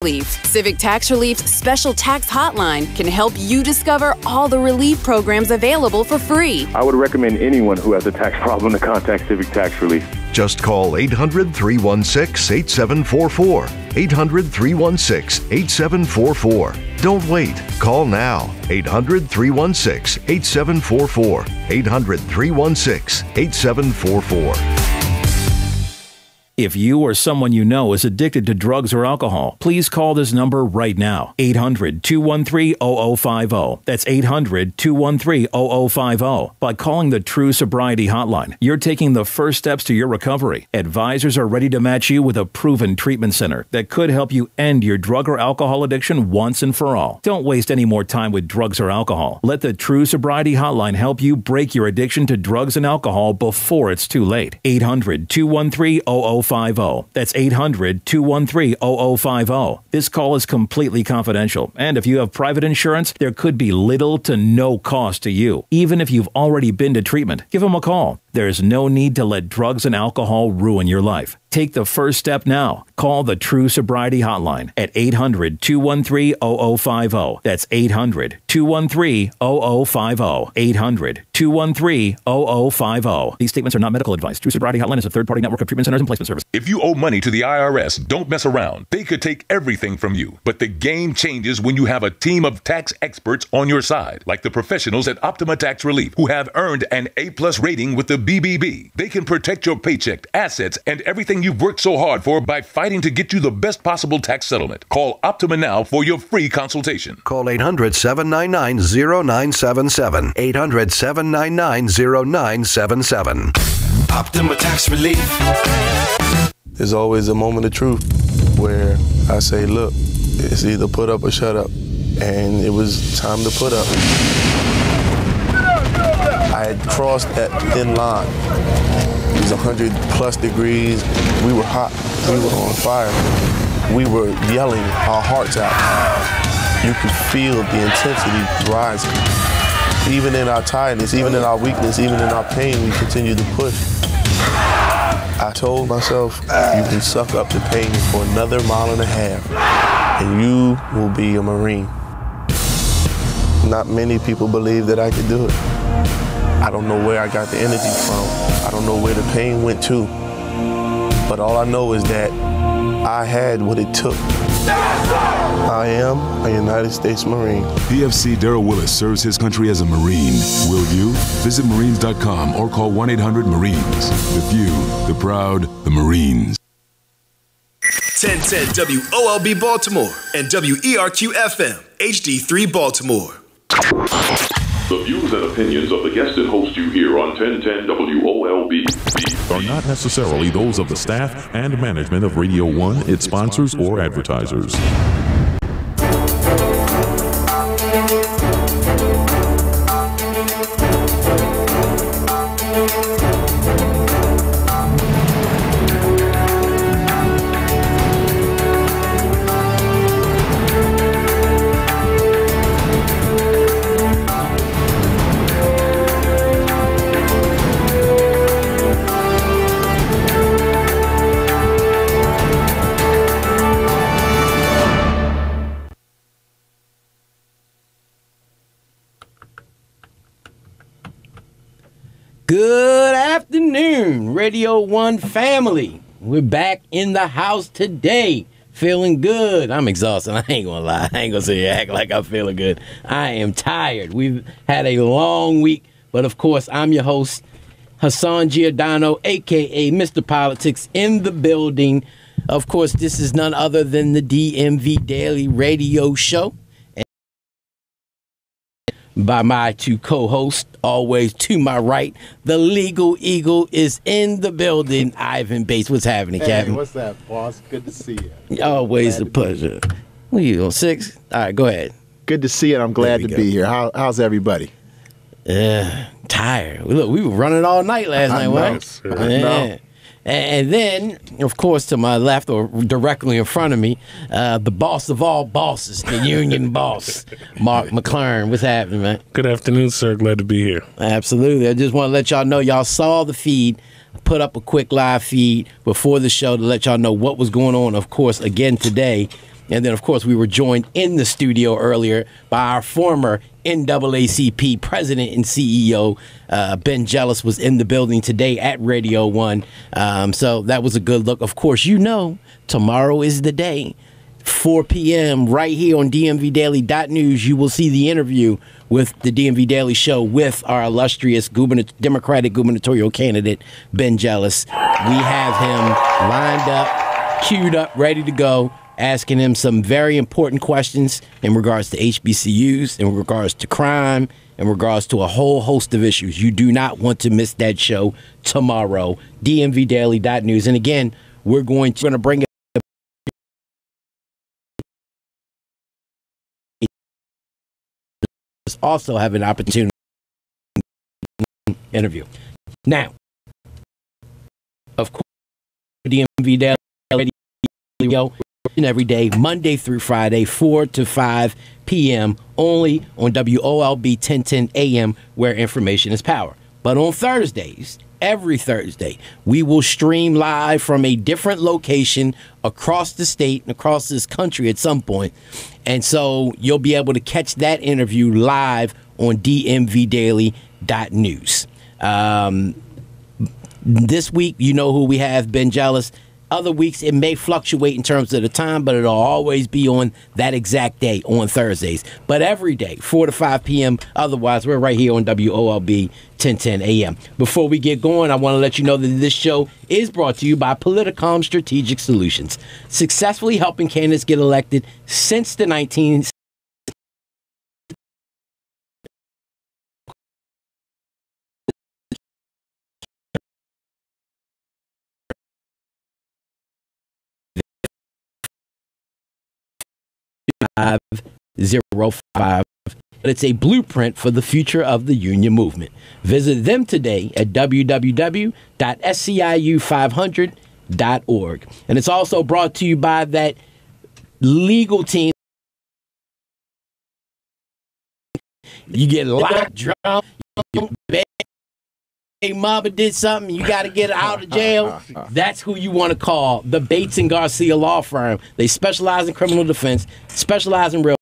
Relief. Civic Tax Relief's special tax hotline can help you discover all the relief programs available for free. I would recommend anyone who has a tax problem to contact Civic Tax Relief. Just call 800-316-8744. 800-316-8744. Don't wait. Call now. 800-316-8744. 800-316-8744. If you or someone you know is addicted to drugs or alcohol, please call this number right now. 800-213-0050. That's 800-213-0050. By calling the True Sobriety Hotline, you're taking the first steps to your recovery. Advisors are ready to match you with a proven treatment center that could help you end your drug or alcohol addiction once and for all. Don't waste any more time with drugs or alcohol. Let the True Sobriety Hotline help you break your addiction to drugs and alcohol before it's too late. 800-213-0050. That's 800-213-0050. This call is completely confidential, and if you have private insurance, there could be little to no cost to you. Even if you've already been to treatment, give them a call. There's no need to let drugs and alcohol ruin your life. Take the first step now. Call the True Sobriety Hotline at 800-213-0050. That's 800-213-0050. 800-213-0050. These statements are not medical advice. True Sobriety Hotline is a third-party network of treatment centers and placement service. If you owe money to the IRS, don't mess around. They could take everything from you. But the game changes when you have a team of tax experts on your side, like the professionals at Optima Tax Relief, who have earned an A+ rating with the BBB. They can protect your paycheck, assets, and everything you've worked so hard for by fighting to get you the best possible tax settlement. Call Optima now for your free consultation. Call 800-799-0977. 800-799-0977. Optima Tax Relief. There's always a moment of truth where I say, look, it's either put up or shut up. And it was time to put up. I had crossed that thin line. It was 100+ degrees. We were hot. We were on fire. We were yelling our hearts out. You could feel the intensity rising. Even in our tiredness, even in our weakness, even in our pain, we continued to push. I told myself, you can suck up the pain for another 1.5 miles, and you will be a Marine. Not many people believe that I could do it. I don't know where I got the energy from. I don't know where the pain went to. But all I know is that I had what it took. I am a United States Marine. PFC Darrell Willis serves his country as a Marine. Will you? Visit Marines.com or call 1-800-MARINES. The few, the proud, the Marines. 1010 WOLB Baltimore and WERQ-FM, HD3 Baltimore. The views and opinions of the guest and host you hear on 1010 WOLB are not necessarily those of the staff and management of Radio 1, its sponsors, or advertisers. Good afternoon, Radio 1 family. We're back in the house today. Feeling good. I'm exhausted. I ain't gonna lie. I ain't gonna sit here and act like I'm feeling good. I am tired. We've had a long week, but of course, I'm your host, Hassan Giordano, a.k.a. Mr. Politics, in the building. Of course, this is none other than the DMV Daily radio show. By my two co-hosts, always to my right, the Legal Eagle is in the building. Ivan Bates, what's happening, Captain? What's up, boss? Good to see you. Always a pleasure. What are you on 6? All right, go ahead. Good to see you. I'm glad to be here. How's everybody? Tired. Look, we were running all night last night, right? No. And then, of course, to my left or directly in front of me, the boss of all bosses, the union boss, Mark McLaren. What's happening, man? Good afternoon, sir. Glad to be here. Absolutely. I just want to let y'all know y'all saw the feed. Put up a quick live feed before the show to let y'all know what was going on. Of course, again today, And then, of course, we were joined in the studio earlier by our former NAACP president and CEO, Ben Jealous, was in the building today at Radio 1. So that was a good look. Of course, tomorrow is the day. 4 p.m. right here on DMVDaily.news, you will see the interview with the DMV Daily Show with our illustrious Democratic gubernatorial candidate, Ben Jealous. We have him lined up, queued up, ready to go, asking him some very important questions in regards to HBCUs, in regards to crime, in regards to a whole host of issues. You do not want to miss that show tomorrow, DMVDaily.news. And again, we're going to bring it also have an opportunity interview. Now, of course, DMV Daily Radio every day, Monday through Friday, 4 to 5 p.m. only on WOLB 1010 AM, where information is power. But on Thursdays, every Thursday, we will stream live from a different location across the state and across this country at some point. And so you'll be able to catch that interview live on DMVDaily.news. This week, you know who we have, Ben Jealous. Other weeks, it may fluctuate in terms of the time, but it'll always be on that exact day on Thursdays. But every day, 4 to 5 p.m. Otherwise, we're right here on WOLB 1010 AM. Before we get going, I want to let you know that this show is brought to you by Politicom Strategic Solutions, successfully helping candidates get elected since the 1970s. But it's a blueprint for the future of the union movement. Visit them today at www.sciu500.org. And it's also brought to you by that legal team. You get locked, drunk, hey, mama did something, you got to get out of jail. That's who you want to call, the Bates and Garcia Law Firm. They specialize in criminal defense, specialize in real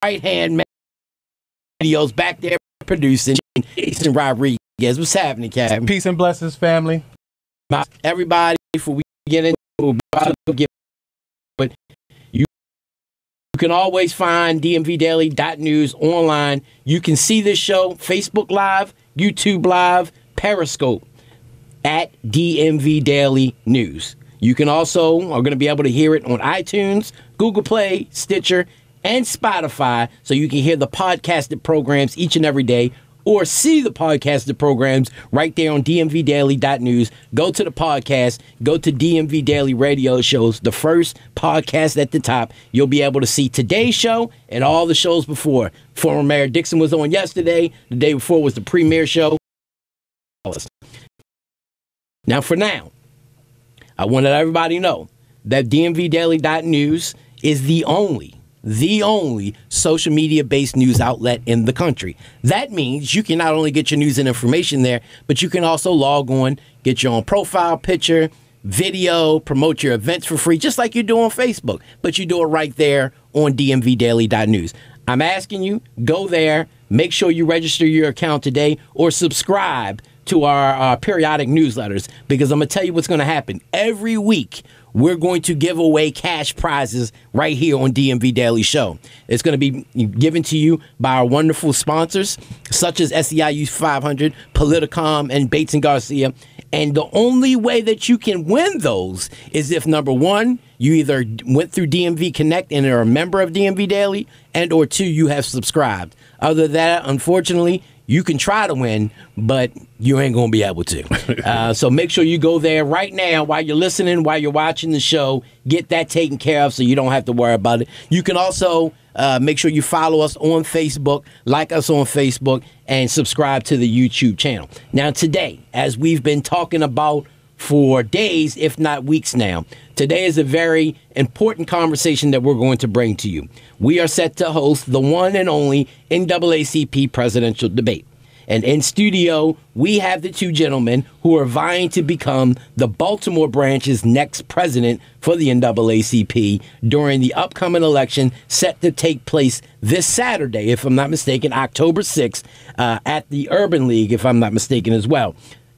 right-hand man videos back there producing. Jason Rodriguez, what's happening, Captain? Peace and blessings, family. Everybody, before we get into but you can always find DMVDaily.news online. You can see this show Facebook Live, YouTube Live, Periscope at DMV Daily News. You can also are going to be able to hear it on iTunes, Google Play, Stitcher, and Spotify, so you can hear the podcasted programs each and every day, or see the podcasted programs right there on DMVDaily.news. Go to the podcast, go to DMV Daily Radio Shows, the first podcast at the top. You'll be able to see today's show and all the shows before. Former Mayor Dixon was on yesterday. The day before was the premiere show. Now, for now, I want to let everybody know that DMVDaily.news is the only social media-based news outlet in the country. That means you can not only get your news and information there, but you can also log on, get your own profile picture, video, promote your events for free, just like you do on Facebook. But you do it right there on DMVDaily.news. I'm asking you, go there, make sure you register your account today, or subscribe to our periodic newsletters, because I'm going to tell you what's going to happen. Every week, we're going to give away cash prizes right here on DMV Daily Show. It's going to be given to you by our wonderful sponsors, such as SEIU 500, Politicom, and Bates and Garcia. And the only way that you can win those is if, number one, you either went through DMV Connect and are a member of DMV Daily, and or two, you have subscribed. Other than that, unfortunately, you can try to win, but you ain't going to be able to. So make sure you go there right now while you're listening, while you're watching the show. Get that taken care of so you don't have to worry about it. You can also make sure you follow us on Facebook, like us on Facebook, and subscribe to the YouTube channel. Now, today, as we've been talking about for days, if not weeks now. Today is a very important conversation that we're going to bring to you. We are set to host the one and only NAACP presidential debate. And in studio, we have the two gentlemen who are vying to become the Baltimore branch's next president for the NAACP during the upcoming election set to take place this Saturday, if I'm not mistaken, October 6th, at the Urban League, if I'm not mistaken as well.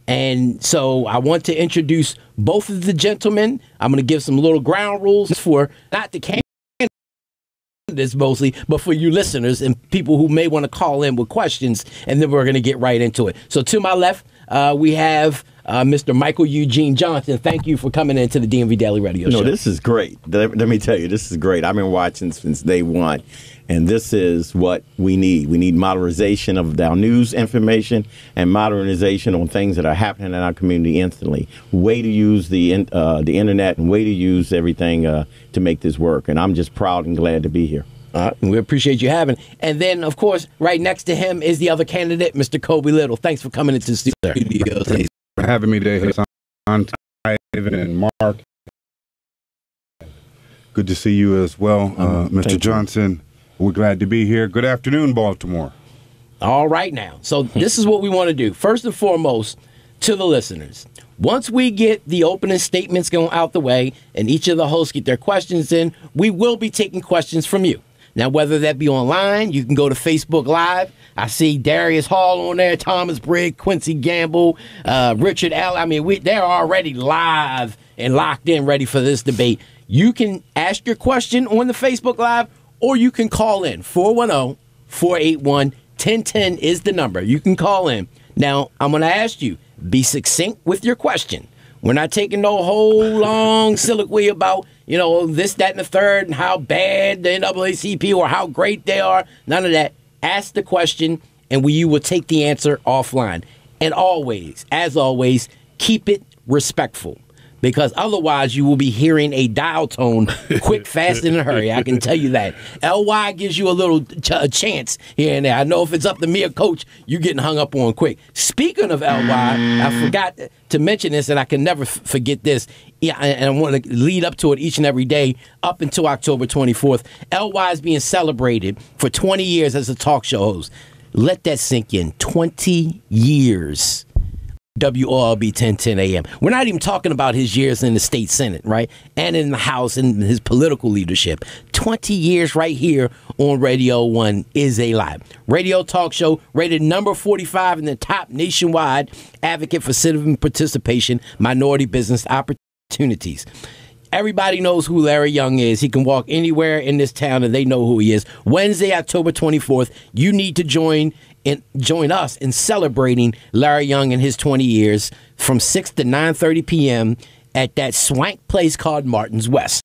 And so I want to introduce both of the gentlemen. I'm going to give some little ground rules for not the candidates mostly, but for you listeners and people who may want to call in with questions, and then we're going to get right into it. So to my left, we have Mr. Michael Eugene Johnson. Thank you for coming into the DMV Daily Radio Show. No, this is great. Let me tell you, this is great. I've been watching since day one, and this is what we need. We need modernization of our news information and modernization on things that are happening in our community instantly. Way to use the internet and way to use everything to make this work. And I'm just proud and glad to be here. We appreciate you having. And then, of course, right next to him is the other candidate, Mr. Kobe Little. Thanks for coming into the studio. Thanks for having me today, David and Mark. Good to see you as well, Mr. Johnson. We're glad to be here. Good afternoon, Baltimore. All right now. So this is what we want to do. First and foremost, to the listeners. Once we get the opening statements going out the way and each of the hosts get their questions in, we will be taking questions from you. Now, whether that be online, you can go to Facebook Live. I see Darius Hall on there, Thomas Brigg, Quincy Gamble, Richard L. I mean, they're already live and locked in, ready for this debate. You can ask your question on the Facebook Live, or you can call in. 410-481-1010 is the number. You can call in. Now, I'm going to ask you, be succinct with your question. We're not taking no whole long soliloquy about, this, that, and the third, and how bad the NAACP or how great they are. None of that. Ask the question, and you will take the answer offline. And always, as always, keep it respectful. Because otherwise you will be hearing a dial tone quick, fast, and in a hurry. I can tell you that. LY gives you a little chance here and there. I know if it's up to me or Coach, you're getting hung up on quick. Speaking of LY, I forgot to mention this, and I can never forget this. Yeah, and I want to lead up to it each and every day up until October 24th. LY is being celebrated for 20 years as a talk show host. Let that sink in. 20 years. WORB 1010 AM. We're not even talking about his years in the state Senate, right? And in the House and his political leadership. 20 years right here on Radio 1 is a lie. Radio talk show rated number 45 in the top nationwide advocate for citizen participation, minority business opportunities. Everybody knows who Larry Young is. He can walk anywhere in this town and they know who he is. Wednesday, October 24th, you need to join us in celebrating Larry Young and his 20 years from 6 to 9:30 p.m. at that swank place called Martin's West.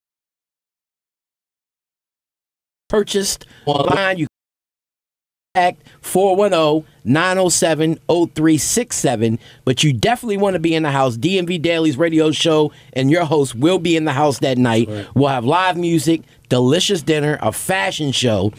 Purchased online, you contact 410-907-0367, but you definitely want to be in the house. DMV Daily's radio show and your host will be in the house that night. Right. We'll have live music, delicious dinner, a fashion show.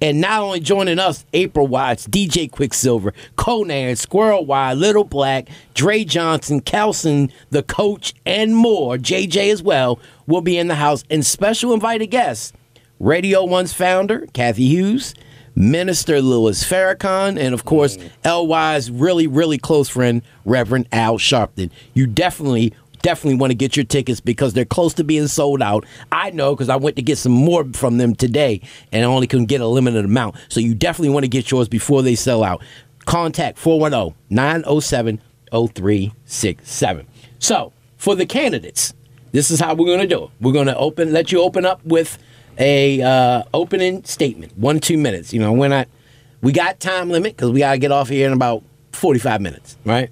And not only joining us, April Watts, DJ Quicksilver, Conan, Squirrel Wide, Little Black, Dre Johnson, Kelson, the Coach, and more, JJ as well, will be in the house. And special invited guests, Radio 1's founder, Kathy Hughes, Minister Louis Farrakhan, and of course, LY's really, really close friend, Reverend Al Sharpton. You definitely want to get your tickets because they're close to being sold out. I know because I went to get some more from them today and I only couldn't get a limited amount. So you definitely want to get yours before they sell out. Contact 410-907-0367. So for the candidates, this is how we're going to do it. We're going to let you open up with a opening statement, 1-2 minutes. We got time limit because we got to get off here in about 45 minutes, right?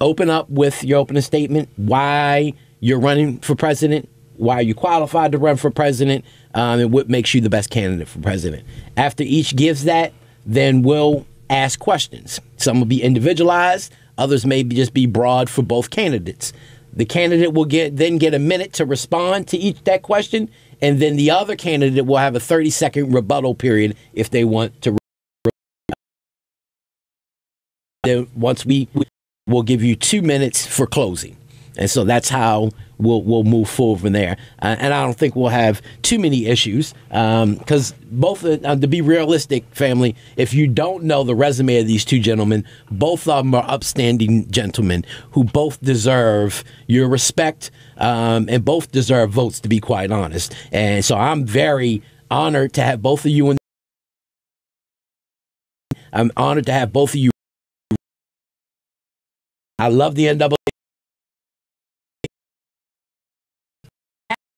Open up with your opening statement, why you're running for president, why you qualified to run for president, and what makes you the best candidate for president. After each gives that, then we'll ask questions. Some will be individualized, others may just be broad for both candidates. The candidate will get a minute to respond to that question, and then the other candidate will have a 30-second rebuttal period if they want to. Then once we'll give you 2 minutes for closing. And so that's how we'll move forward from there. And I don't think we'll have too many issues because both, to be realistic, family, if you don't know the resume of these two gentlemen, both of them are upstanding gentlemen who both deserve your respect and both deserve votes, to be quite honest. And so I'm very honored to have both of you I'm honored to have both of you. I love the NAACP.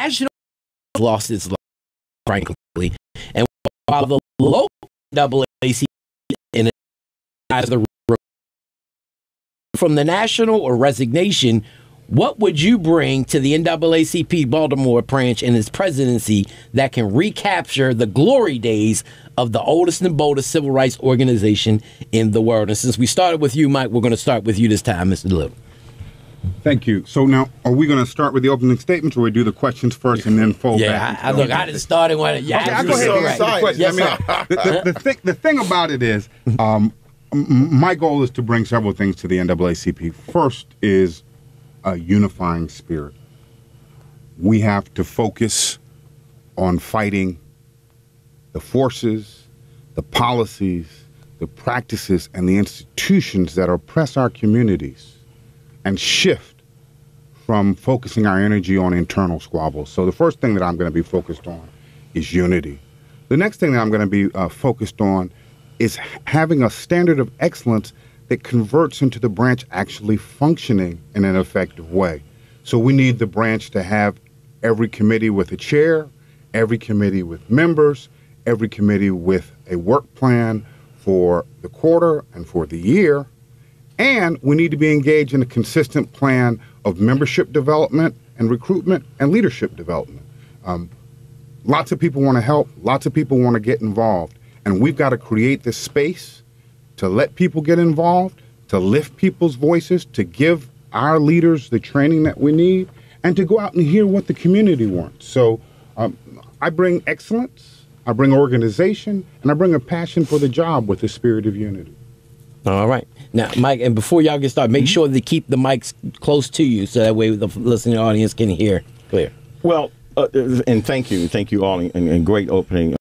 National lost its life, frankly, and while the local NAACP in the from the national or resignation, what would you bring to the NAACP Baltimore branch and its presidency that can recapture the glory days of the oldest and boldest civil rights organization in the world? And since we started with you, Mike, we're going to start with you this time, Mr. Little. Thank you. So now, are we going to start with the opening statements, or we do the questions first and then fold back? Yeah, look, I didn't start in one. Yeah, okay, I go ahead and answer the question. Yes, the thing about it is, my goal is to bring several things to the NAACP. First is a unifying spirit. We have to focus on fighting the forces, the policies, the practices, and the institutions that oppress our communities, and shift from focusing our energy on internal squabbles. So the first thing that I'm going to be focused on is unity. The next thing that I'm going to be focused on is having a standard of excellence that converts into the branch actually functioning in an effective way. So we need the branch to have every committee with a chair, every committee with members, every committee with a work plan for the quarter and for the year. And we need to be engaged in a consistent plan of membership development and recruitment and leadership development. Lots of people want to help. Lots of people want to get involved. And we've got to create this space to let people get involved, to lift people's voices, to give our leaders the training that we need, and to go out and hear what the community wants. So I bring excellence, I bring organization, and I bring a passion for the job with the spirit of unity. All right. Now, Mike, and before y'all get started, make sure to keep the mics close to you so that way the listening audience can hear clear. Well, and thank you all, and great opening.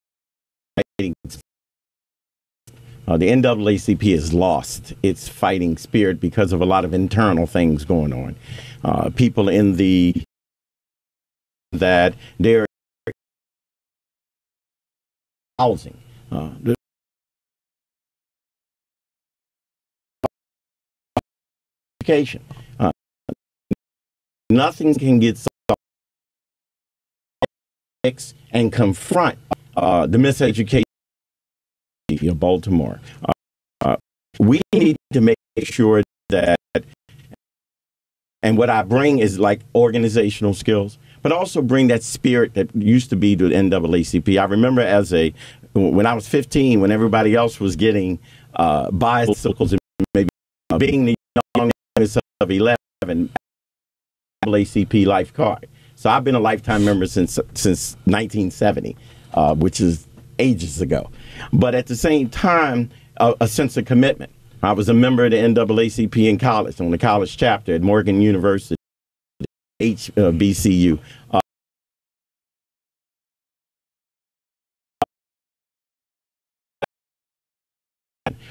The NAACP has lost its fighting spirit because of a lot of internal things going on. People in that they're housing. Education. Nothing can get solved and confront the miseducation of Baltimore. We need to make sure that, and what I bring is like organizational skills, but also bring that spirit that used to be the NAACP. I remember when I was 15, when everybody else was getting bicycles and maybe being the young of 11, NAACP life card. So I've been a lifetime member since 1970, which is ages ago. But at the same time, a sense of commitment. I was a member of the NAACP in college, on the college chapter at Morgan University, HBCU.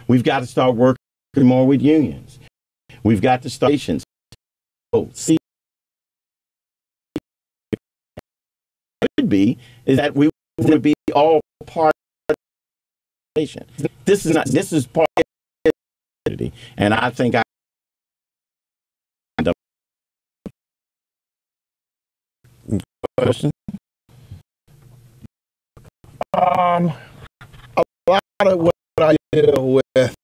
We've got to start working more with unions. We've got to start stations. See, could be is that we would be all part of the nation. This is part of it. And I think question. A lot of what I deal with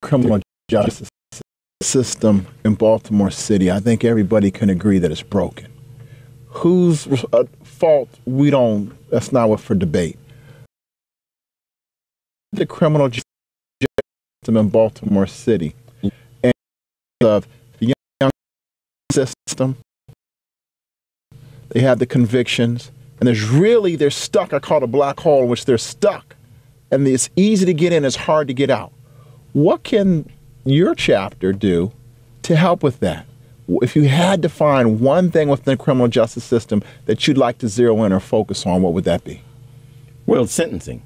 criminal justice system in Baltimore City, I think everybody can agree that it's broken. Whose fault? That's not what for debate. The criminal justice system in Baltimore City and of the young system, they have the convictions, and they're stuck. I call it a black hole in which they're stuck, and it's easy to get in, it's hard to get out. What can your chapter do to help with that? If you had to find one thing within the criminal justice system that you'd like to zero in or focus on, what would that be? Well, sentencing.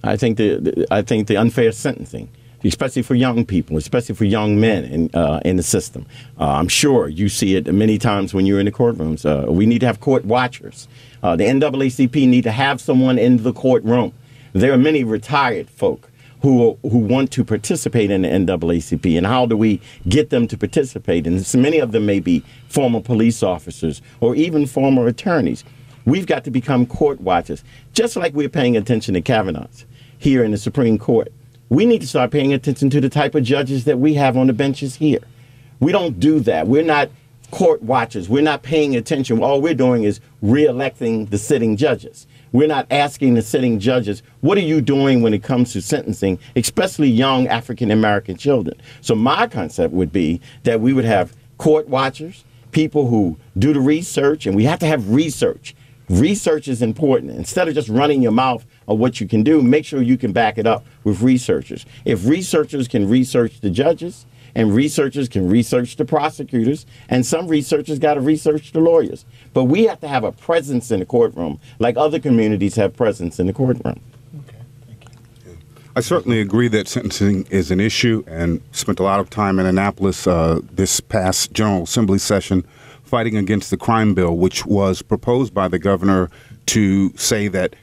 I think the unfair sentencing, especially for young people, especially for young men in the system. I'm sure you see it many times when you're in the courtrooms. We need to have court watchers. The NAACP need to have someone in the courtroom. There are many retired folk who want to participate in the NAACP, and how do we get them to participate? And so many of them may be former police officers or even former attorneys. We've got to become court watchers, just like we're paying attention to Kavanaugh's here in the Supreme Court. We need to start paying attention to the type of judges that we have on the benches here. We don't do that. We're not court watchers. We're not paying attention. All we're doing is re-electing the sitting judges. We're not asking the sitting judges, what are you doing when it comes to sentencing, especially young African-American children? So my concept would be that we would have court watchers, people who do the research, and we have to have research. Research is important. Instead of just running your mouth on what you can do, make sure you can back it up with researchers. If researchers can research the judges, and researchers can research the prosecutors, and some researchers got to research the lawyers. But we have to have a presence in the courtroom, like other communities have presence in the courtroom. Okay, thank you. I certainly agree that sentencing is an issue, and spent a lot of time in Annapolis this past General Assembly session fighting against the crime bill, which was proposed by the governor to say that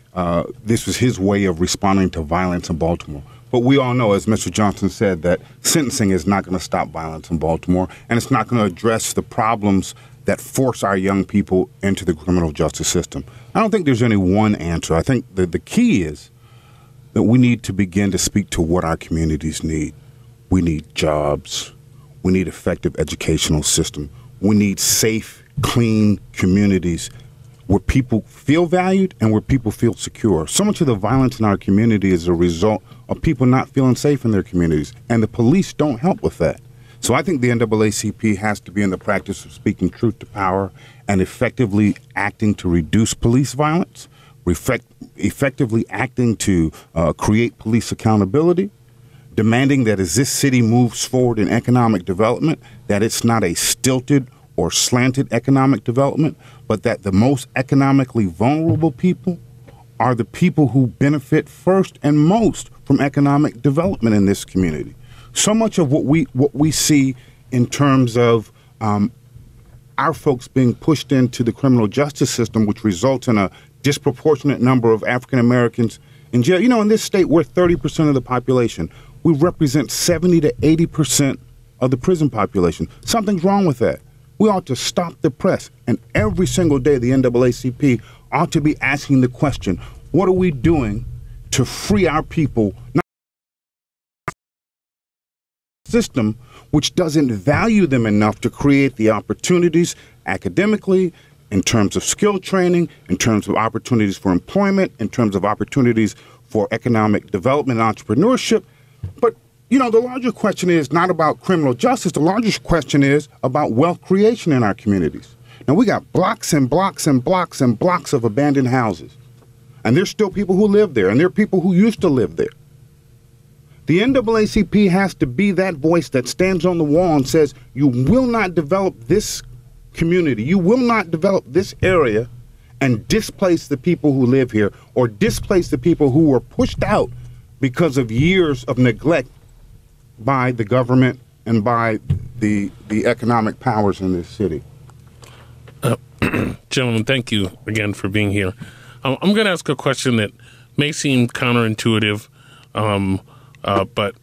this was his way of responding to violence in Baltimore. But we all know, as Mr. Johnson said, that sentencing is not going to stop violence in Baltimore, and it's not going to address the problems that force our young people into the criminal justice system. I don't think there's any one answer. I think that the key is that we need to begin to speak to what our communities need. We need jobs. We need effective educational system. We need safe, clean communities where people feel valued and where people feel secure. So much of the violence in our community is a result of people not feeling safe in their communities, and the police don't help with that. So I think the NAACP has to be in the practice of speaking truth to power and effectively acting to reduce police violence, effectively acting to create police accountability, demanding that as this city moves forward in economic development, that it's not a stilted or slanted economic development, but that the most economically vulnerable people are the people who benefit first and most from economic development in this community. So much of what we see in terms of our folks being pushed into the criminal justice system, which results in a disproportionate number of African Americans in jail. You know, in this state, we're 30% of the population. We represent 70 to 80% of the prison population. Something's wrong with that. We ought to stop the press, and every single day the NAACP ought to be asking the question, what are we doing to free our people? Not system which doesn't value them enough to create the opportunities academically, in terms of skill training, in terms of opportunities for employment, in terms of opportunities for economic development and entrepreneurship. But you know, the larger question is not about criminal justice. The largest question is about wealth creation in our communities. Now, we got blocks and blocks and blocks and blocks of abandoned houses. And there's still people who live there, and there are people who used to live there. The NAACP has to be that voice that stands on the wall and says, you will not develop this community, you will not develop this area and displace the people who live here, or displace the people who were pushed out because of years of neglect by the government and by the economic powers in this city. Gentlemen, thank you again for being here. I'm going to ask a question that may seem counterintuitive, but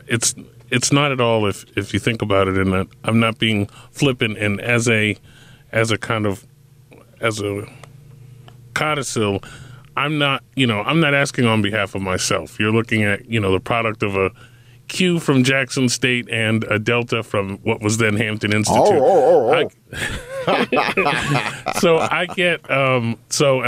it's not at all if you think about it. And I'm not being flippant. And as a codicil, I'm not asking on behalf of myself. You're looking at the product of a Q from Jackson State and a Delta from what was then Hampton Institute. So I get and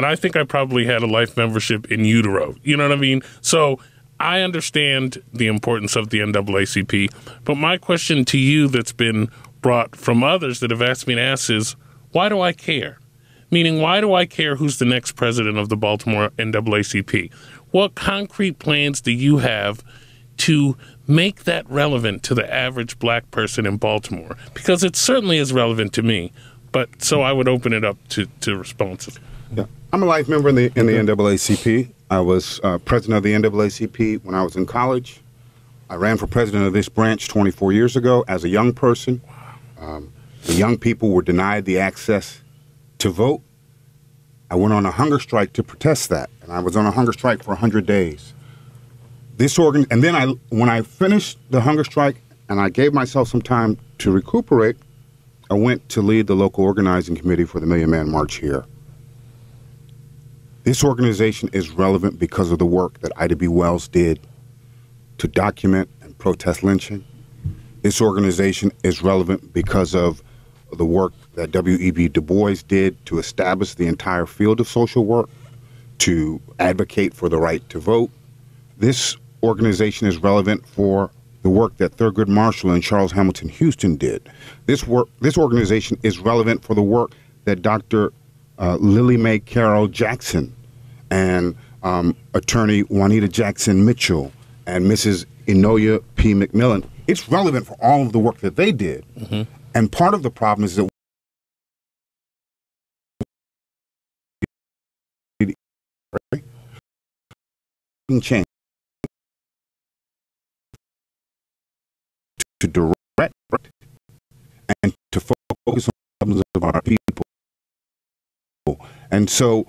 I think I probably had a life membership in utero. You know what I mean? So I understand the importance of the NAACP, but my question to you that's been brought from others that have asked me to ask is, why do I care? Meaning, why do I care who's the next president of the Baltimore NAACP? What concrete plans do you have to make that relevant to the average black person in Baltimore? Because it certainly is relevant to me, but so I would open it up to responses. Yeah. I'm a life member in the NAACP. I was president of the NAACP when I was in college. I ran for president of this branch 24 years ago as a young person. The young people were denied the access to vote. I went on a hunger strike to protest that, and I was on a hunger strike for 100 days. And then when I finished the hunger strike and I gave myself some time to recuperate, I went to lead the local organizing committee for the Million Man March here. This organization is relevant because of the work that Ida B. Wells did to document and protest lynching. This organization is relevant because of the work that W.E.B. Du Bois did to establish the entire field of social work, to advocate for the right to vote. This organization is relevant for the work that Thurgood Marshall and Charles Hamilton Houston did. This organization is relevant for the work that Dr. Lily Mae Carroll Jackson and attorney Juanita Jackson Mitchell and Mrs. Enoya P. McMillan. It's relevant for all of the work that they did. Mm-hmm. And part of the problem is that change to direct and to focus on the problems of our people. And so,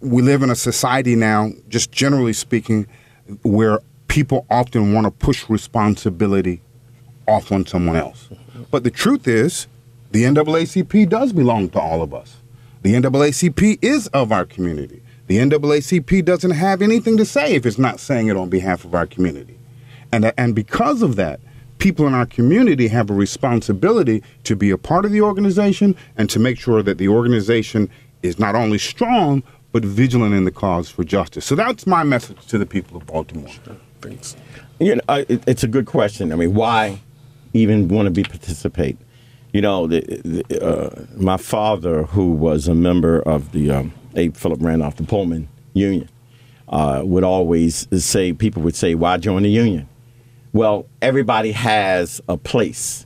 we live in a society now, just generally speaking, where people often want to push responsibility off on someone else. But the truth is, the NAACP does belong to all of us. The NAACP is of our community. The NAACP doesn't have anything to say if it's not saying it on behalf of our community. And because of that, people in our community have a responsibility to be a part of the organization and to make sure that the organization is not only strong, but vigilant in the cause for justice. So that's my message to the people of Baltimore. Sure. Thanks. It's a good question. I mean, why even want to participate? My father, who was a member of the A. Philip Randolph, the Pullman Union, would always say, people would say, why join the union? Well, everybody has a place,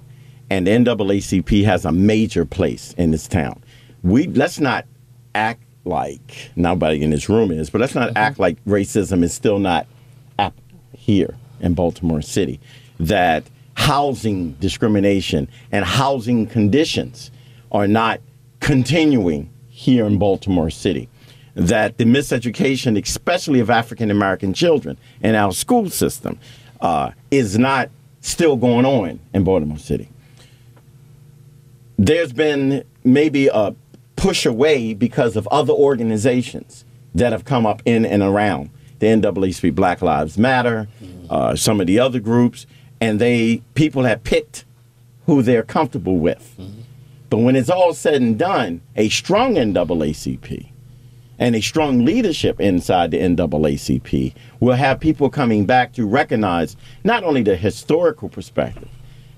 and the NAACP has a major place in this town. Let's not act like, nobody in this room is, but let's not act like racism is still not here in Baltimore City, that housing discrimination and housing conditions are not continuing here in Baltimore City, that the miseducation, especially of African American children in our school system, is not still going on in Baltimore City. There's been maybe a push away because of other organizations that have come up in and around the NAACP, Black Lives Matter, some of the other groups, and people have picked who they're comfortable with. Mm-hmm. But when it's all said and done, a strong NAACP and a strong leadership inside the NAACP will have people coming back to recognize not only the historical perspective,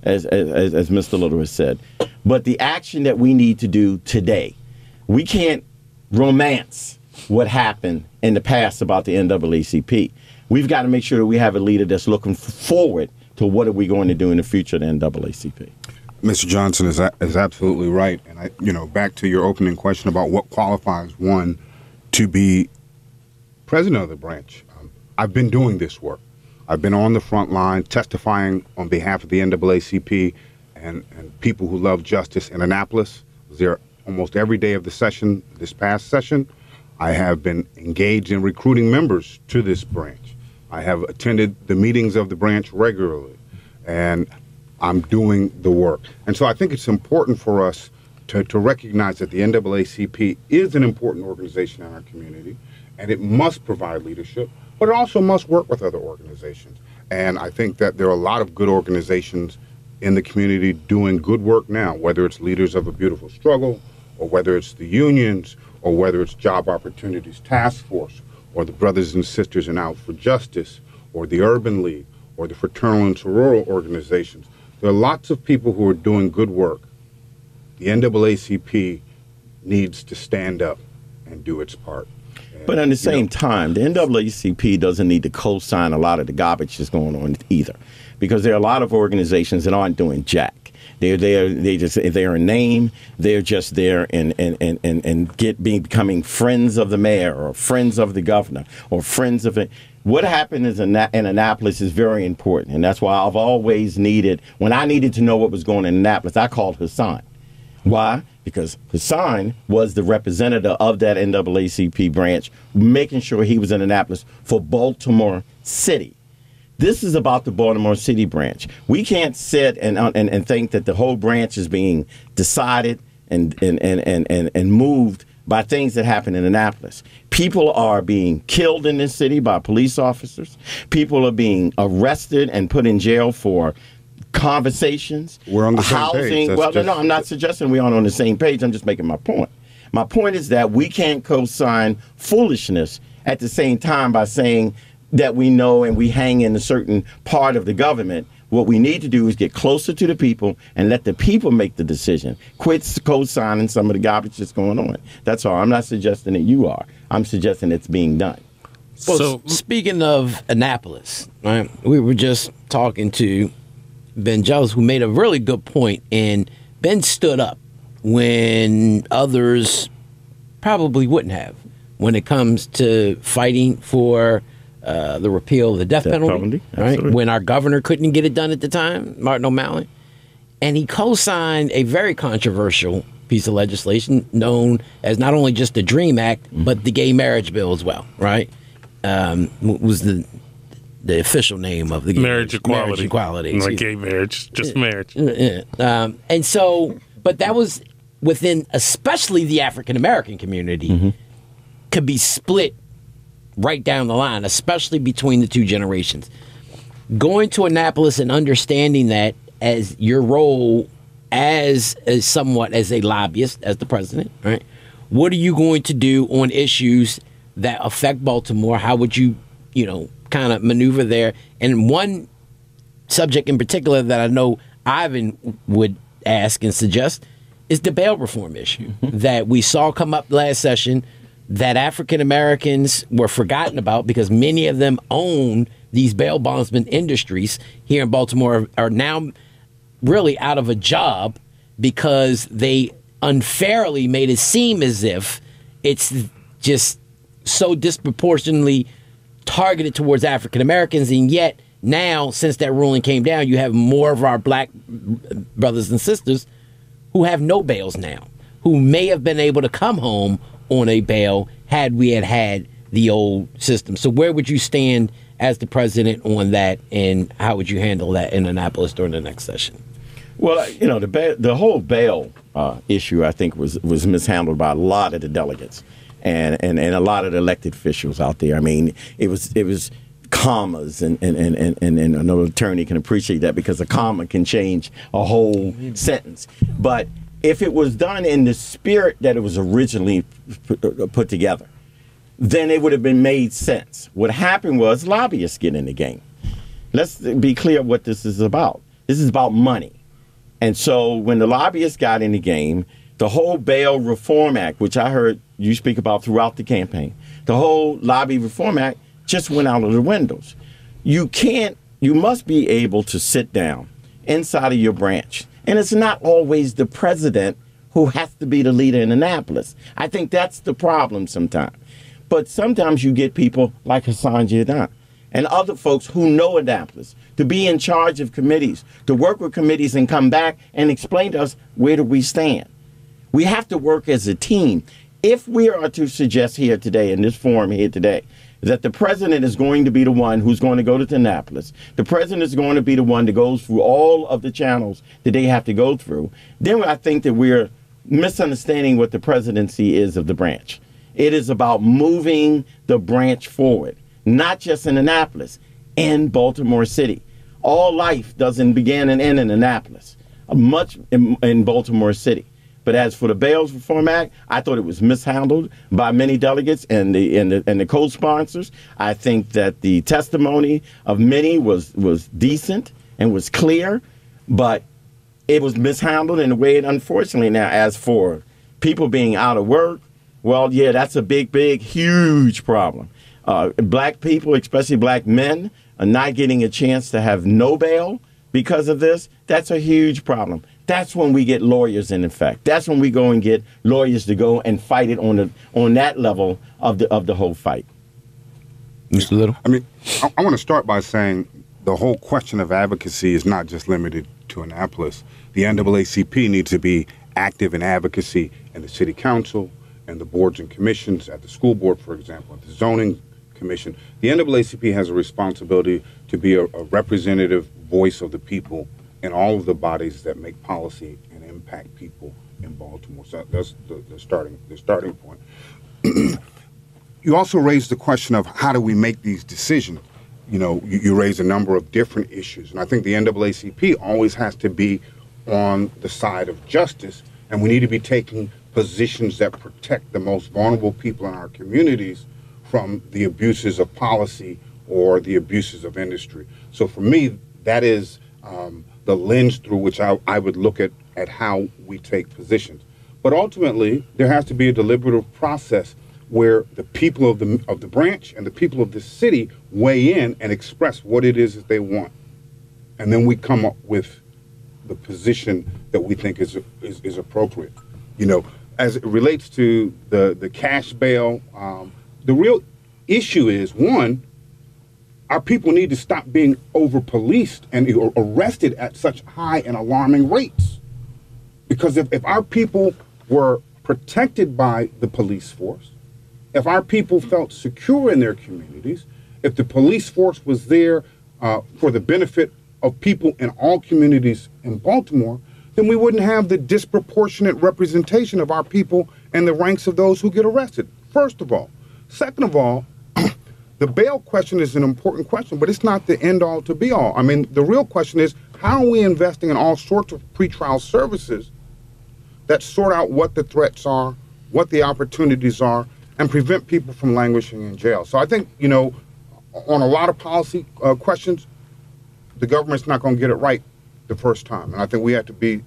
as Mr. Little has said, but the action that we need to do today. We can't romance what happened in the past about the NAACP. We've got to make sure that we have a leader that's looking forward to what are we going to do in the future of the NAACP. Mr. Johnson is absolutely right. And back to your opening question about what qualifies one to be president of the branch. I've been doing this work. I've been on the front line testifying on behalf of the NAACP and people who love justice in Annapolis. I was there almost every day of the session, this past session. I have been engaged in recruiting members to this branch. I have attended the meetings of the branch regularly, and I'm doing the work. And so I think it's important for us to recognize that the NAACP is an important organization in our community, and it must provide leadership, but it also must work with other organizations. And I think that there are a lot of good organizations in the community doing good work now, whether it's Leaders of a Beautiful Struggle, or whether it's the unions, or whether it's Job Opportunities Task Force, or the Brothers and Sisters in Out for Justice, or the Urban League, or the fraternal and sororal organizations. There are lots of people who are doing good work. The NAACP needs to stand up and do its part. But at the same time, the NAACP doesn't need to co-sign a lot of the garbage that's going on either, because there are a lot of organizations that aren't doing jack. They're there. They're a name. They're just there and becoming friends of the mayor or friends of the governor or friends of it. What happened in Annapolis is very important, and that's why I've always needed. When I needed to know what was going on in Annapolis, I called Hassan. Why? Because Hassan was the representative of that NAACP branch, making sure he was in Annapolis for Baltimore City. This is about the Baltimore City branch. We can't sit and think that the whole branch is being decided and moved by things that happen in Annapolis. People are being killed in this city by police officers. People are being arrested and put in jail for conversations. We're on the same housing. page. Well, no, I'm not suggesting we aren't on the same page. I'm just making my point. My point is that we can't co-sign foolishness at the same time by saying that we know and we hang in a certain part of the government. What we need to do is get closer to the people and let the people make the decision. Quit co-signing some of the garbage that's going on. That's all. I'm not suggesting that you are. I'm suggesting it's being done. Well, so speaking of Annapolis, right? We were just talking to Ben Jones, who made a really good point, and Ben stood up when others probably wouldn't have when it comes to fighting for the repeal of the death penalty, right? When our governor couldn't get it done at the time, Martin O'Malley. And he co-signed a very controversial piece of legislation known as not only just the DREAM Act, but the gay marriage bill as well, right? Was the official name of the marriage equality. Marriage equality. Not gay marriage, just marriage. And so, but that was within especially the African-American community could be split right down the line, especially between the two generations. Going to Annapolis and understanding that as your role as somewhat as a lobbyist, as the president, right? What are you going to do on issues that affect Baltimore? How would you, kind of maneuver there? And one subject in particular that I know Ivan would ask and suggest is the bail reform issue that we saw come up last session, that African Americans were forgotten about because many of them own these bail bondsman industries here in Baltimore are now really out of a job because they unfairly made it seem as if it's just so disproportionately targeted towards African Americans. And yet now, since that ruling came down, you have more of our black brothers and sisters who have no bails now, who may have been able to come home on a bail had we had the old system. So where would you stand as the president on that, and how would you handle that in Annapolis during the next session? Well, the whole bail issue, I think, was mishandled by a lot of the delegates and a lot of the elected officials out there. I mean, it was commas, and no attorney can appreciate that because a comma can change a whole sentence. But if it was done in the spirit that it was originally put together, then it would have been made sense. What happened was lobbyists get in the game. Let's be clear what this is about. This is about money. And so when the lobbyists got in the game, the whole Bail Reform Act, which I heard you speak about throughout the campaign, the whole Lobby Reform Act just went out of the windows. You must be able to sit down inside of your branch. And it's not always the president who has to be the leader in Annapolis. I think that's the problem sometimes. But sometimes you get people like Hassan Jadon and other folks who know Annapolis to be in charge of committees, to work with committees and come back and explain to us where do we stand. We have to work as a team. If we are to suggest here today, in this forum here today, that the president is going to be the one who's going to go to Annapolis, the president is going to be the one that goes through all of the channels that they have to go through, then I think that we're misunderstanding what the presidency is of the branch. It is about moving the branch forward, not just in Annapolis, in Baltimore City. All life doesn't begin and end in Annapolis, much in Baltimore City. But as for the Bail Reform Act, I thought it was mishandled by many delegates and the co-sponsors. I think that the testimony of many was decent and was clear, but it was mishandled in a way. And unfortunately now, as for people being out of work, Well, yeah, that's a big, huge problem. Black people, especially black men, are not getting a chance to have no bail because of this. That's a huge problem. That's when we get lawyers in effect. That's when we go and get lawyers to go and fight it on that level of the whole fight. Mr. Little? I mean, I want to start by saying the whole question of advocacy is not just limited to Annapolis. The NAACP needs to be active in advocacy in the city council and the boards and commissions, at the school board, for example, at the zoning commission. The NAACP has a responsibility to be a representative voice of the people in all of the bodies that make policy and impact people in Baltimore. So that's the starting point. You also raised the question of how do we make these decisions. You know, you raise a number of different issues, and I think the NAACP always has to be on the side of justice, and we need to be taking positions that protect the most vulnerable people in our communities from the abuses of policy or the abuses of industry. So for me, that is the lens through which I would look at how we take positions. But ultimately, there has to be a deliberative process where the people of the branch and the people of the city weigh in and express what it is that they want. And then we come up with the position that we think is appropriate. You know, as it relates to the cash bail, the real issue is, one, our people need to stop being over-policed and arrested at such high and alarming rates. Because if our people were protected by the police force, if our people felt secure in their communities, if the police force was there for the benefit of people in all communities in Baltimore, then we wouldn't have the disproportionate representation of our people in the ranks of those who get arrested, first of all. Second of all, the bail question is an important question, but it's not the end-all to be-all. I mean, the real question is, how are we investing in all sorts of pretrial services that sort out what the threats are, what the opportunities are, and prevent people from languishing in jail? So I think, you know, on a lot of policy questions, the government's not going to get it right the first time. And I think we have to be,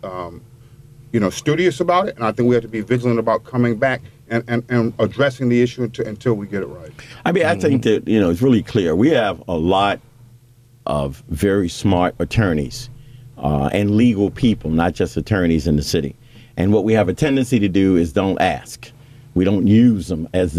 you know, studious about it, and I think we have to be vigilant about coming back and addressing the issue until we get it right. I mean, I think that, you know, it's really clear. We have a lot of very smart attorneys and legal people, not just attorneys in the city. And what we have a tendency to do is don't ask. We don't use them as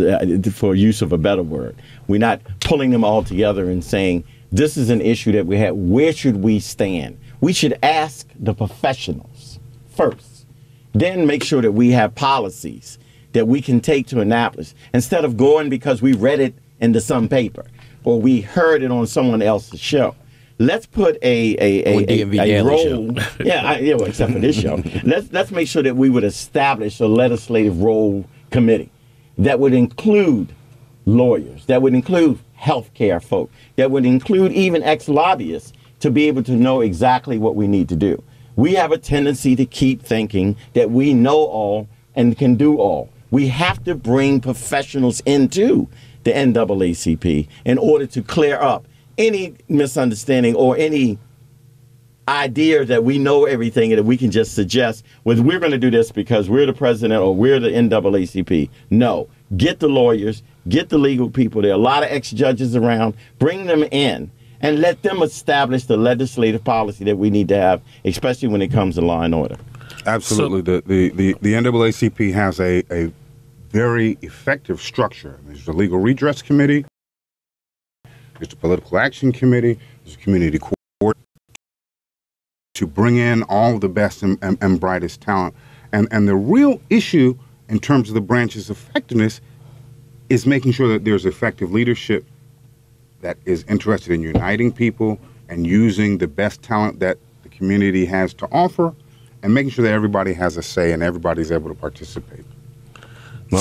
for use of a better word. We're not pulling them all together and saying, this is an issue that we have. Where should we stand? We should ask the professionals first, then make sure that we have policies that we can take to Annapolis instead of going because we read it into some paper or we heard it on someone else's show. Let's put a role. Well, except for this show. Let's make sure that we would establish a legislative role committee that would include lawyers, that would include healthcare folk, that would include even ex-lobbyists to be able to know exactly what we need to do. We have a tendency to keep thinking that we know all and can do all. We have to bring professionals into the NAACP in order to clear up any misunderstanding or any idea that we know everything and that we can just suggest, well, we're going to do this because we're the president or we're the NAACP. No, get the lawyers, get the legal people. There are a lot of ex-judges around. Bring them in and let them establish the legislative policy that we need to have, especially when it comes to law and order. Absolutely. The NAACP has a very effective structure. There's the Legal Redress Committee, there's the Political Action Committee, there's a Community Court to bring in all the best and brightest talent. And the real issue in terms of the branch's effectiveness is making sure that there's effective leadership that is interested in uniting people and using the best talent that the community has to offer and making sure that everybody has a say and everybody's able to participate.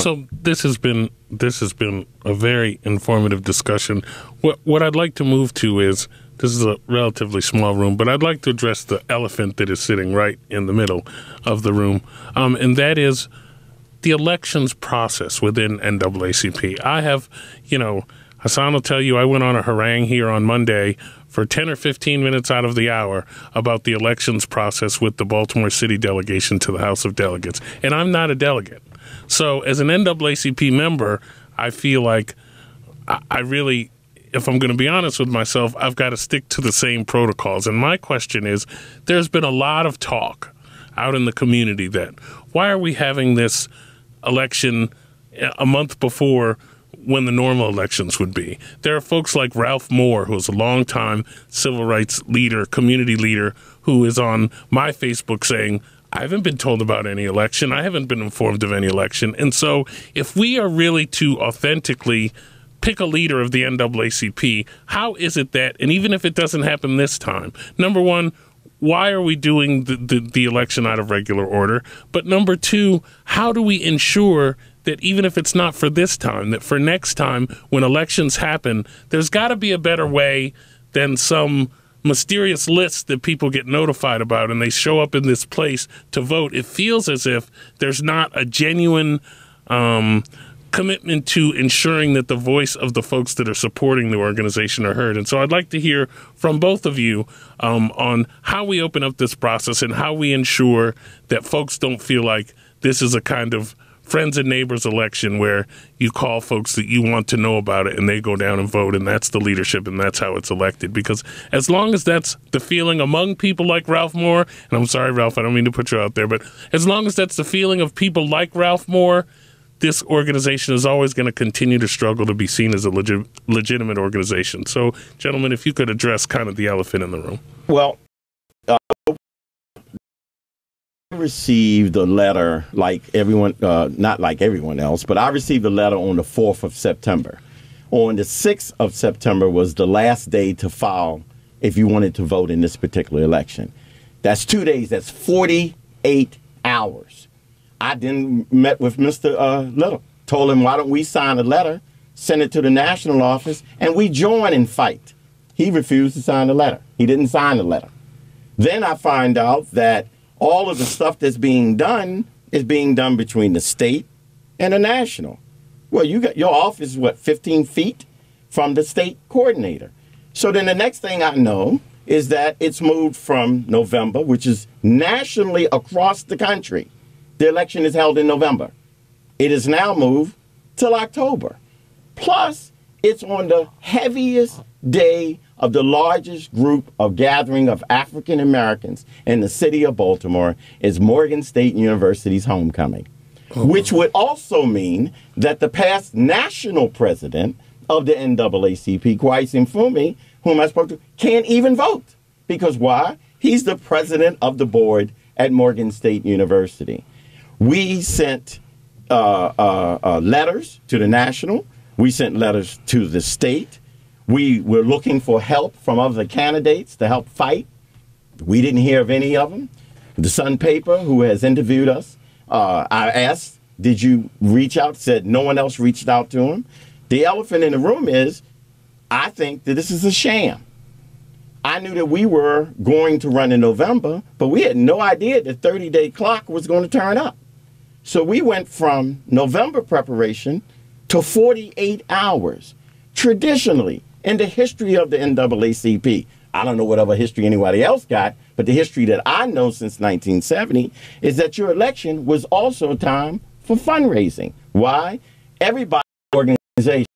So this has been a very informative discussion. What I'd like to move to is, this is a relatively small room, but I'd like to address the elephant that is sitting right in the middle of the room, and that is the elections process within NAACP. I have, Hassan will tell you, I went on a harangue here on Monday for 10 or 15 minutes out of the hour about the elections process with the Baltimore City delegation to the House of Delegates, and I'm not a delegate. So as an NAACP member, I feel like I really, if I'm going to be honest with myself, I've got to stick to the same protocols. And my question is, there's been a lot of talk out in the community that why are we having this election a month before when the normal elections would be? There are folks like Ralph Moore, who is a longtime civil rights leader, community leader, who is on my Facebook saying, I haven't been told about any election. I haven't been informed of any election. And so if we are really to authentically pick a leader of the NAACP, how is it that, and even if it doesn't happen this time, number one, why are we doing the election out of regular order? But number two, how do we ensure that even if it's not for this time, that for next time when elections happen, there's got to be a better way than some mysterious list that people get notified about and they show up in this place to vote. It feels as if there's not a genuine commitment to ensuring that the voice of the folks that are supporting the organization are heard. And so I'd like to hear from both of you on how we open up this process and how we ensure that folks don't feel like this is a kind of friends and neighbors election where you call folks that you want to know about it and they go down and vote, and that's the leadership and that's how it's elected. Because as long as that's the feeling among people like Ralph Moore, and I'm sorry, Ralph, I don't mean to put you out there, but as long as that's the feeling of people like Ralph Moore, this organization is always going to continue to struggle to be seen as a legitimate organization. So, gentlemen, if you could address kind of the elephant in the room. Well, I received a letter like everyone, not like everyone else, but I received a letter on the 4th of September. On the 6th of September was the last day to file if you wanted to vote in this particular election. That's 2 days. That's 48 hours. I then met with Mr. Little, told him, why don't we sign a letter, send it to the national office, and we join and fight. He refused to sign the letter. He didn't sign the letter. Then I find out that all of the stuff that's being done is being done between the state and the national. Well, you got your office, what, 15 feet from the state coordinator. So then the next thing I know is that it's moved from November, which is nationally across the country. The election is held in November. It is now moved till October. Plus, it's on the heaviest day of the largest group of gathering of African Americans in the city of Baltimore is Morgan State University's homecoming, which would also mean that the past national president of the NAACP, Kwesi Mfume, whom I spoke to, can't even vote. Because why? He's the president of the board at Morgan State University. We sent letters to the national. We sent letters to the state. We were looking for help from other candidates to help fight. We didn't hear of any of them. The Sun paper, who has interviewed us, I asked, did you reach out? Said no one else reached out to him. The elephant in the room is, I think that this is a sham. I knew that we were going to run in November, but we had no idea the 30-day clock was going to turn up. So we went from November preparation to 48 hours. Traditionally, in the history of the NAACP, I don't know what other history anybody else got, but the history that I know since 1970 is that your election was also a time for fundraising. Why? Everybody organization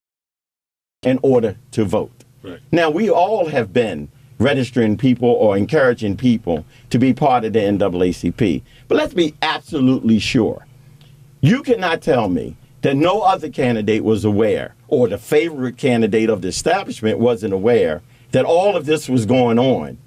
in order to vote. Right. Now, we all have been registering people or encouraging people to be part of the NAACP. But let's be absolutely sure. You cannot tell me that no other candidate was aware, or the favorite candidate of the establishment wasn't aware that all of this was going on.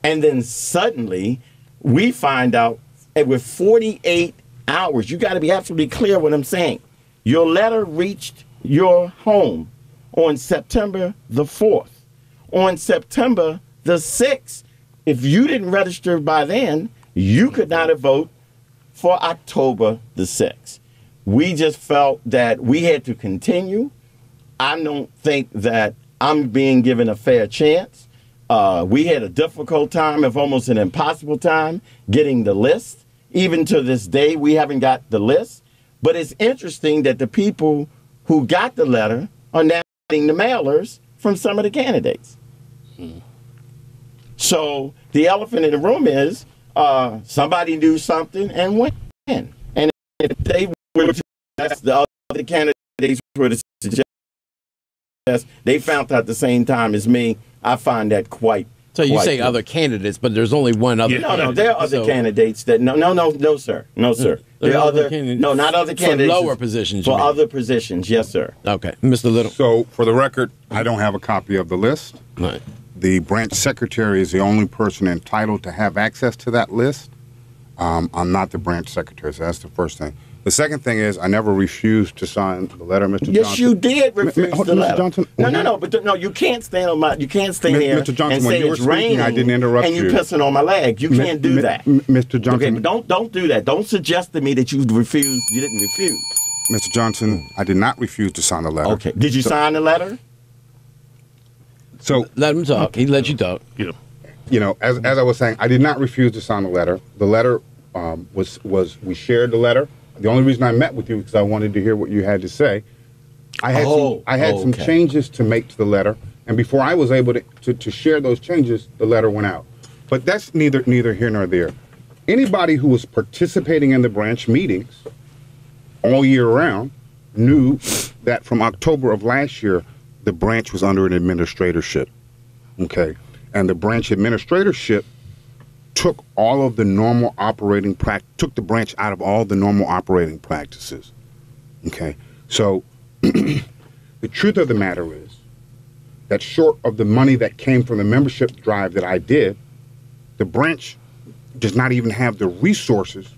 And then suddenly we find out that with 48 hours, you got to be absolutely clear what I'm saying. Your letter reached your home on September the 4th. On September the 6th, if you didn't register by then, you could not have voted for October the 6th. We just felt that we had to continue. I don't think that I'm being given a fair chance. We had a difficult time, if almost an impossible time, getting the list. Even to this day, we haven't got the list. But it's interesting that the people who got the letter are now getting the mailers from some of the candidates. So the elephant in the room is somebody do something and win. And if they were to the other candidates were to suggest they found out at the same time as me. I find that quite. So you say good. other candidates, but there's only one other. No, there are other candidates that no, sir. There are other not other candidates for lower positions. For other positions, yes, sir. Okay, Mr. Little. So for the record, I don't have a copy of the list. Right. The branch secretary is the only person entitled to have access to that list. I'm not the branch secretary, so that's the first thing. The second thing is I never refused to sign the letter, Mr. Johnson. Yes, you did refuse the letter. Mr. Johnson? No, you can't stand on my. You can't stand here Mr. Johnson, and when say you were it's speaking, raining I didn't interrupt and you. you pissing on my leg. You can't do that, Mr. Johnson. Okay, but don't do that. Don't suggest to me that you refused. You didn't refuse. Mr. Johnson, I did not refuse to sign the letter. Okay. Did you sign the letter? So let him talk. He let you talk. You know, as I was saying, I did not refuse to sign the letter. The letter was we shared the letter. The only reason I met with you was because I wanted to hear what you had to say. I had some changes to make to the letter, and before I was able to share those changes, the letter went out. But that's neither here nor there. Anybody who was participating in the branch meetings all year round knew that from October of last year, the branch was under an administratorship. Okay, and the branch administratorship took all of the normal took the branch out of all the normal operating practices. Okay, so the truth of the matter is that short of the money that came from the membership drive that I did, the branch does not even have the resources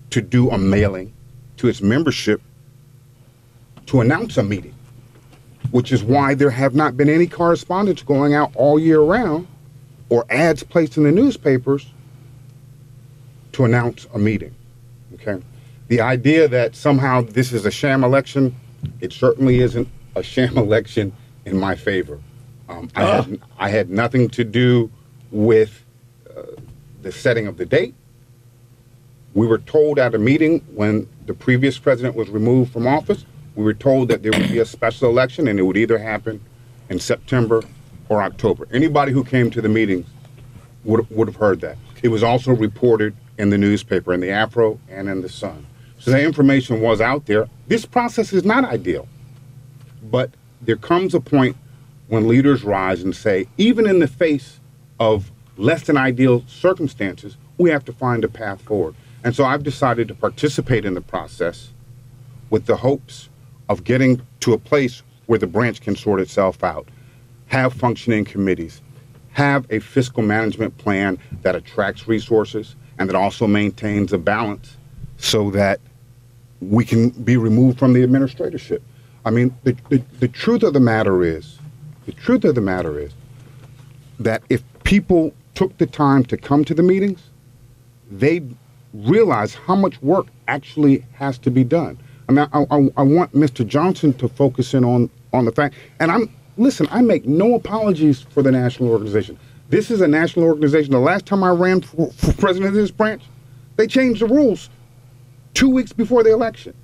to do a mailing to its membership to announce a meeting, which is why there have not been any correspondence going out all year round or ads placed in the newspapers to announce a meeting. Okay, the idea that somehow this is a sham election, it certainly isn't a sham election in my favor. I had nothing to do with the setting of the date. We were told at a meeting when the previous president was removed from office, we were told that there would be a special election and it would either happen in September or October. Anybody who came to the meetings would have heard that. It was also reported in the newspaper, in the Afro and in the Sun. So the information was out there. This process is not ideal, but there comes a point when leaders rise and say, even in the face of less than ideal circumstances, we have to find a path forward. And so I've decided to participate in the process with the hopes of getting to a place where the branch can sort itself out, have functioning committees, have a fiscal management plan that attracts resources and that also maintains a balance so that we can be removed from the administratorship. I mean, the truth of the matter is that if people took the time to come to the meetings, they realize how much work actually has to be done. I mean, I want Mr. Johnson to focus in on the fact, and I make no apologies for the national organization. This is a national organization. The last time I ran for president of this branch, they changed the rules 2 weeks before the election.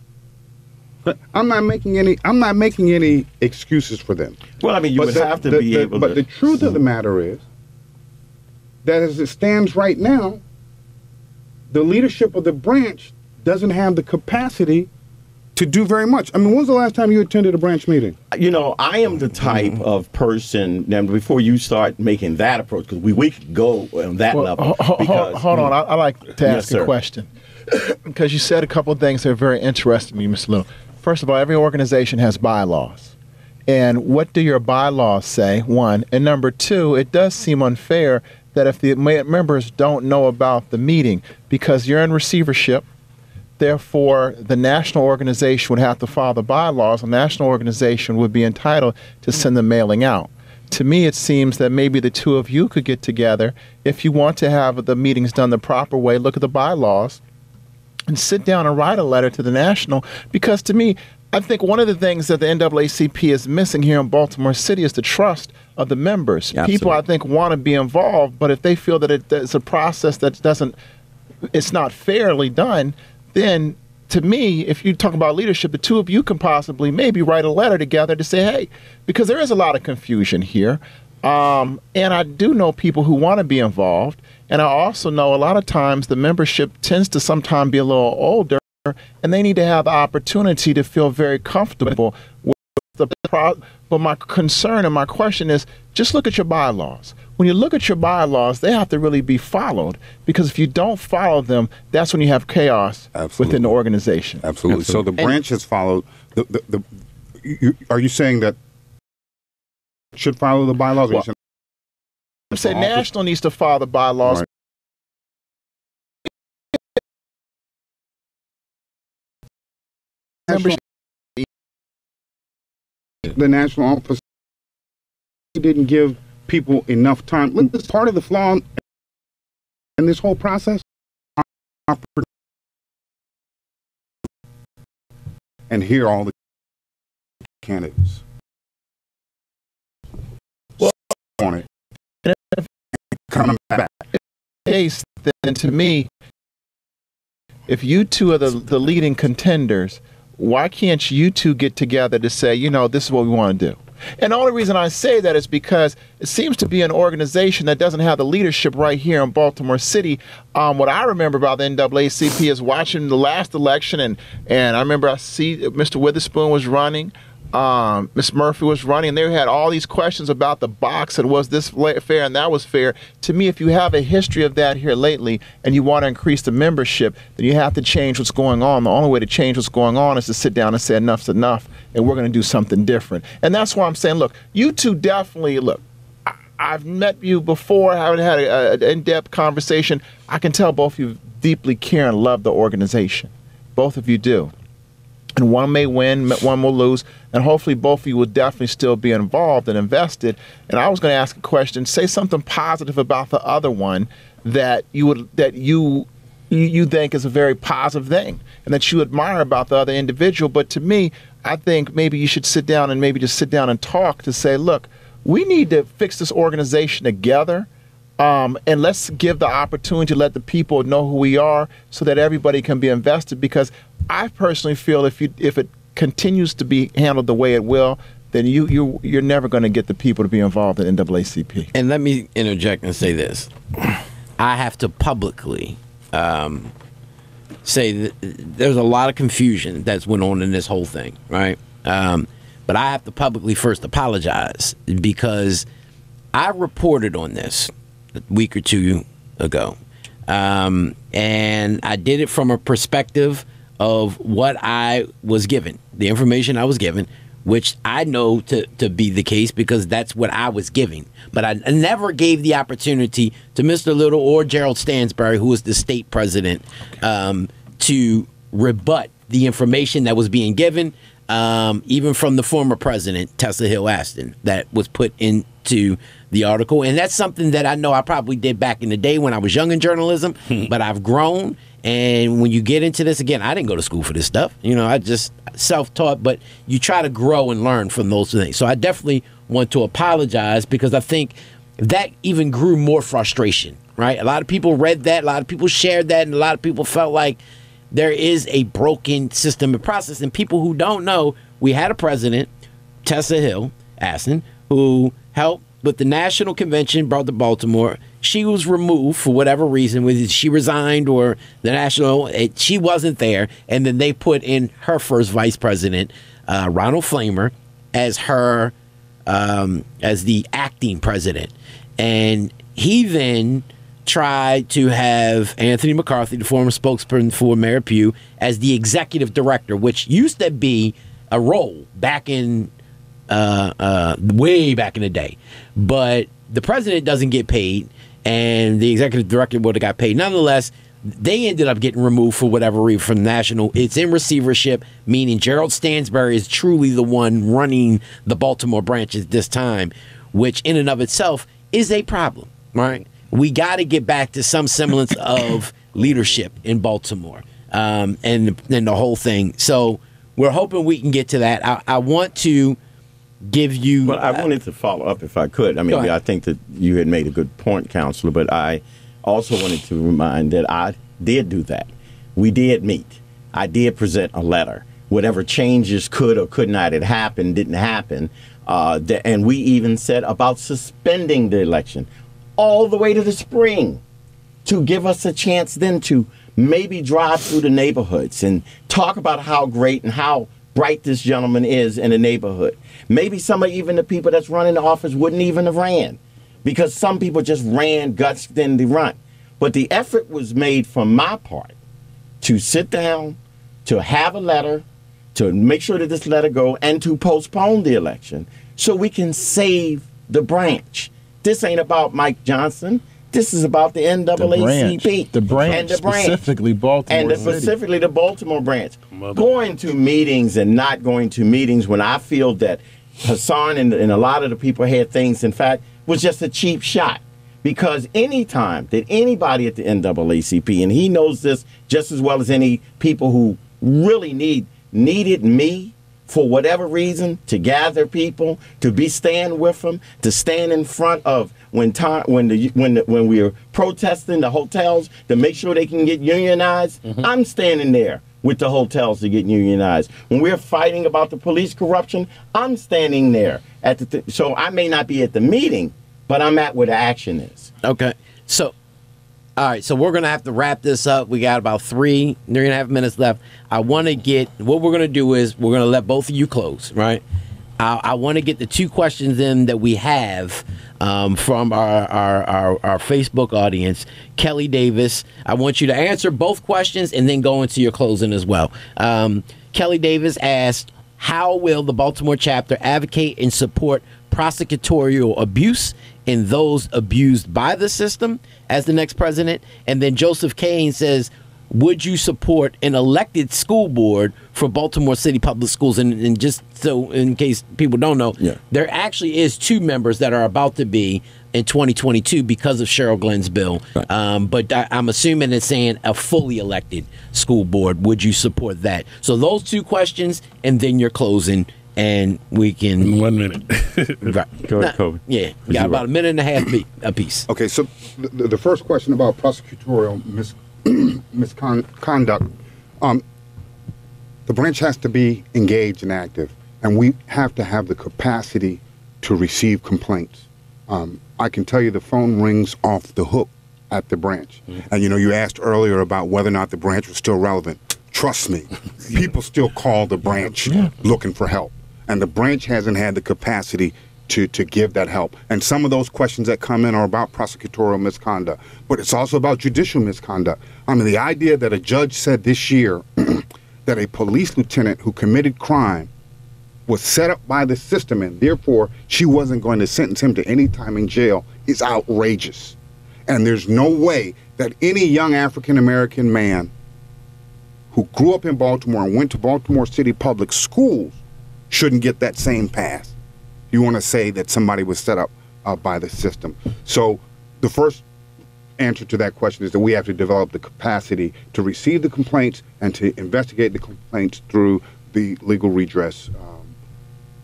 But I'm not making any excuses for them. Well, I mean, you would have to be able to. But the truth of the matter is that as it stands right now, the leadership of the branch doesn't have the capacity to do very much. I mean, when was the last time you attended a branch meeting? You know, I am the type of person, now before you start making that approach, because we could go on that level. Hold on, I like to ask a question. Because you said a couple of things that are very interesting to me, Mr. Little. First of all, every organization has bylaws. And what do your bylaws say, one? And number two, it does seem unfair that if the members don't know about the meeting, because you're in receivership, therefore, the national organization would have to follow the bylaws. The national organization would be entitled to send the mailing out. To me, it seems that maybe the two of you could get together. If you want to have the meetings done the proper way, look at the bylaws and sit down and write a letter to the national. Because to me, I think one of the things that the NAACP is missing here in Baltimore City is the trust of the members. Absolutely. People, I think, want to be involved, but if they feel that it's a process that it's not fairly done, then to me, if you talk about leadership, the two of you can possibly maybe write a letter together to say, hey, because there is a lot of confusion here. And I do know people who want to be involved. And I also know a lot of times the membership tends to sometimes be a little older. and they need to have the opportunity to feel very comfortable with the but my concern and my question is, just look at your bylaws. When you look at your bylaws, they have to really be followed, because if you don't follow them, that's when you have chaos within the organization. Absolutely. So the branch has followed. Are you saying that should follow the bylaws? Well, I'm saying national needs to follow the bylaws. Right. The national office didn't give people enough time. Look, this is part of the flaw in this whole process. And hear all the candidates. Well, on it. Coming back. Case, then to me, if you two are the leading contenders, why can't you two get together to say, you know, this is what we want to do? And the only reason I say that is because it seems to be an organization that doesn't have the leadership right here in Baltimore City. What I remember about the NAACP is watching the last election, and I remember I see Mr. Witherspoon was running, Ms. Murphy was running, and they had all these questions about the box and was this fair and that was fair. To me, if you have a history of that here lately and you want to increase the membership, then you have to change what's going on. The only way to change what's going on is to sit down and say enough's enough, and we're going to do something different. And that's why I'm saying, look, you two definitely, look, I've met you before, I haven't had an in-depth conversation. I can tell both of you deeply care and love the organization. Both of you do. And one may win, one will lose, and hopefully both of you will definitely still be involved and invested. And I was going to ask a question, say something positive about the other one that you think is a very positive thing and that you admire about the other individual. But to me, I think maybe you should sit down and maybe just sit down and talk to say, look, we need to fix this organization together. And let's give the opportunity to let the people know who we are so that everybody can be invested, because I personally feel if it continues to be handled the way it will, then you're never going to get the people to be involved in NAACP. And let me interject and say this. I have to publicly say that there's a lot of confusion that's went on in this whole thing, right? But I have to publicly first apologize, because I reported on this a week or two ago. And I did it from a perspective of what I was given, the information I was given, which I know to be the case because that's what I was giving. But I never gave the opportunity to Mr. Little or Gerald Stansbury, who was the state president, to rebut the information that was being given, even from the former president, Tessa Hill Aston, that was put into the article. And that's something that I know I probably did back in the day when I was young in journalism, but I've grown. And when you get into this, again, I didn't go to school for this stuff. You know, I just self-taught, but you try to grow and learn from those things. So I definitely want to apologize, because I think that even grew more frustration, right? A lot of people read that, a lot of people shared that, and a lot of people felt like there is a broken system and process. And people who don't know, we had a president, Tessa Hill Aston, who helped with the national convention brought to Baltimore. She was removed for whatever reason, whether she resigned or the national, she wasn't there. And then they put in her first vice president, Ronald Flamer, as her, as the acting president. And he then tried to have Anthony McCarthy, the former spokesperson for Mayor Pugh, as the executive director, which used to be a role back in way back in the day. But the president doesn't get paid, and the executive director would have got paid. Nonetheless, they ended up getting removed for whatever reason from national. It's in receivership, meaning Gerald Stansbury is truly the one running the Baltimore branch at this time, which in and of itself is a problem, right? We got to get back to some semblance of leadership in Baltimore, and the whole thing. So we're hoping we can get to that. I want to give you... Well, I wanted to follow up if I could. I mean, I think that you had made a good point, Counselor, but I also wanted to remind that I did do that. We did meet. I did present a letter. Whatever changes could or could not have happened didn't happen. And we even said about suspending the election all the way to the spring to give us a chance then to maybe drive through the neighborhoods and talk about how great and how bright this gentleman is in the neighborhood. Maybe some of even the people that's running the office wouldn't even have ran, because some people just ran guts then they run. But the effort was made from my part to sit down, to have a letter, to make sure that this letter go, and to postpone the election so we can save the branch. This ain't about Mike Johnson. This is about the NAACP. The branch, and the branch. Specifically Baltimore and specifically the Baltimore branch. Going to meetings and not going to meetings when I feel that Hassan and a lot of the people had things, in fact, was just a cheap shot. Because any time that anybody at the NAACP, and he knows this just as well as any people who really needed me for whatever reason, to gather people, to stand with them, to stand in front of when we were protesting the hotels to make sure they can get unionized. I'm standing there with the hotels to get unionized. When we're fighting about the police corruption, I'm standing there at so I may not be at the meeting, but I'm at where the action is. Okay, so. All right, so we're going to have to wrap this up. We got about 3.5 minutes left. I want to get, what we're going to do is we're going to let both of you close, right? I want to get the 2 questions in that we have from our Facebook audience. Kelly Davis, I want you to answer both questions and then go into your closing as well. Kelly Davis asked, how will the Baltimore chapter advocate and support prosecutorial abuse in those abused by the system as the next president? And then Joseph Kane says, would you support an elected school board for Baltimore City Public Schools? And just so in case people don't know, there actually is 2 members that are about to be in 2022 because of Cheryl Glenn's bill. Right. But I'm assuming it's saying a fully elected school board. Would you support that? So those 2 questions, and then you're closing. And we can... In 1 minute. Right. Go ahead, Kobe. Yeah. We got about a minute and a half apiece. Okay, so the first question about prosecutorial misconduct, the branch has to be engaged and active, and we have to have the capacity to receive complaints. I can tell you the phone rings off the hook at the branch. And, you asked earlier about whether or not the branch was still relevant. Trust me, people still call the branch looking for help. And the branch hasn't had the capacity to give that help. And some of those questions that come in are about prosecutorial misconduct. But it's also about judicial misconduct. I mean, the idea that a judge said this year that a police lieutenant who committed crime was set up by the system and therefore she wasn't going to sentence him to any time in jail is outrageous. And there's no way that any young African-American man who grew up in Baltimore and went to Baltimore City Public Schools shouldn't get that same pass. You want to say that somebody was set up by the system. So the first answer to that question is that we have to develop the capacity to receive the complaints and to investigate the complaints through the Legal Redress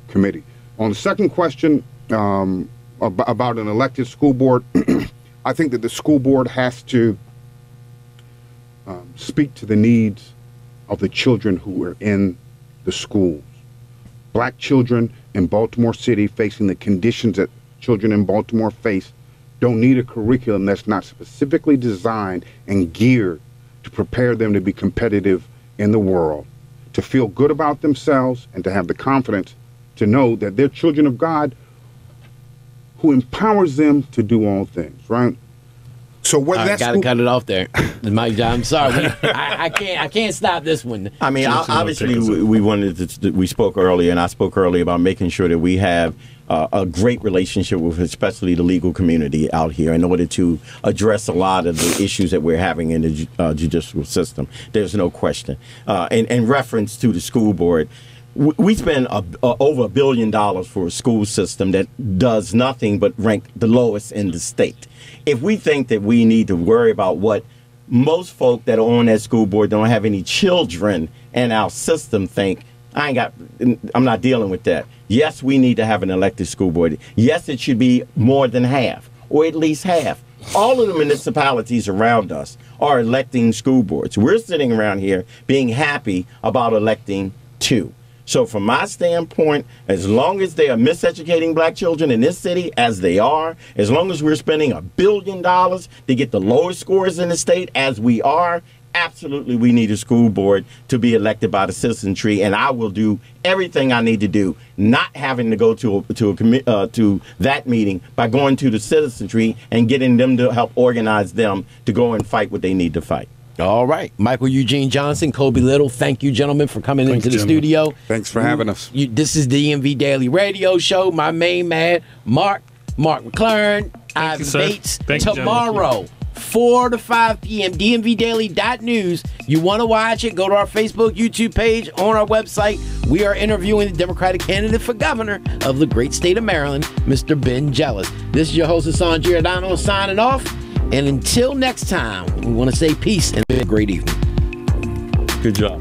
Committee. On the second question about an elected school board, I think that the school board has to speak to the needs of the children who are in the schools. Black children in Baltimore City facing the conditions that children in Baltimore face don't need a curriculum that's not specifically designed and geared to prepare them to be competitive in the world, to feel good about themselves and to have the confidence to know that they're children of God who empowers them to do all things, right? So whether that's gotta cut it off there, Mike John. I'm sorry, I can't stop this one. I mean, obviously, we spoke earlier, and I spoke earlier about making sure that we have a great relationship with, especially the legal community out here, in order to address a lot of the issues that we're having in the judicial system. There's no question. In reference to the school board, we spend over $1 billion for a school system that does nothing but rank the lowest in the state. If we think that we need to worry about what most folk that are on that school board don't have any children in our system think, I'm not dealing with that. Yes, we need to have an elected school board. Yes, it should be more than half, or at least half. All of the municipalities around us are electing school boards. We're sitting around here being happy about electing 2. So from my standpoint, as long as they are miseducating black children in this city, as they are, as long as we're spending $1 billion to get the lowest scores in the state, as we are, absolutely we need a school board to be elected by the citizenry, and I will do everything I need to do, not having to go to that meeting, by going to the citizenry and getting them to help organize them to go and fight what they need to fight. All right. Michael Eugene Johnson, Kobe Little, thank you, gentlemen, for coming into the studio. Thanks for having us. This is the DMV Daily Radio Show. My main man, Mark McLaren, Ivan Bates. Tomorrow, 4 to 5 p.m., DMVDaily.news. You want to watch it, go to our Facebook, YouTube page, on our website. We are interviewing the Democratic candidate for governor of the great state of Maryland, Mr. Ben Jealous. This is your host, Hassan Giordano, signing off. And until next time, we want to say peace and a great evening. Good job.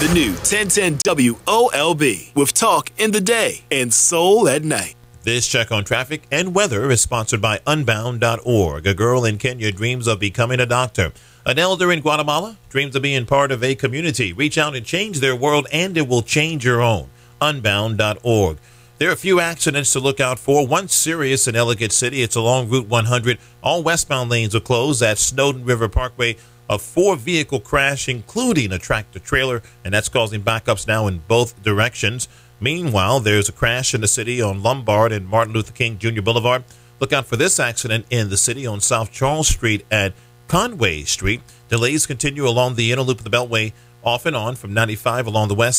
The new 1010 WOLB with talk in the day and soul at night. This check on traffic and weather is sponsored by Unbound.org. A girl in Kenya dreams of becoming a doctor. An elder in Guatemala dreams of being part of a community. Reach out and change their world, and it will change your own. Unbound.org. There are a few accidents to look out for. One serious in Ellicott City. It's along Route 100. All westbound lanes are closed at Snowden River Parkway. A 4-vehicle crash, including a tractor-trailer, and that's causing backups now in both directions. Meanwhile, there's a crash in the city on Lombard and Martin Luther King Jr. Boulevard. Look out for this accident in the city on South Charles Street at Conway Street. Delays continue along the inner loop of the Beltway, off and on from 95 along the west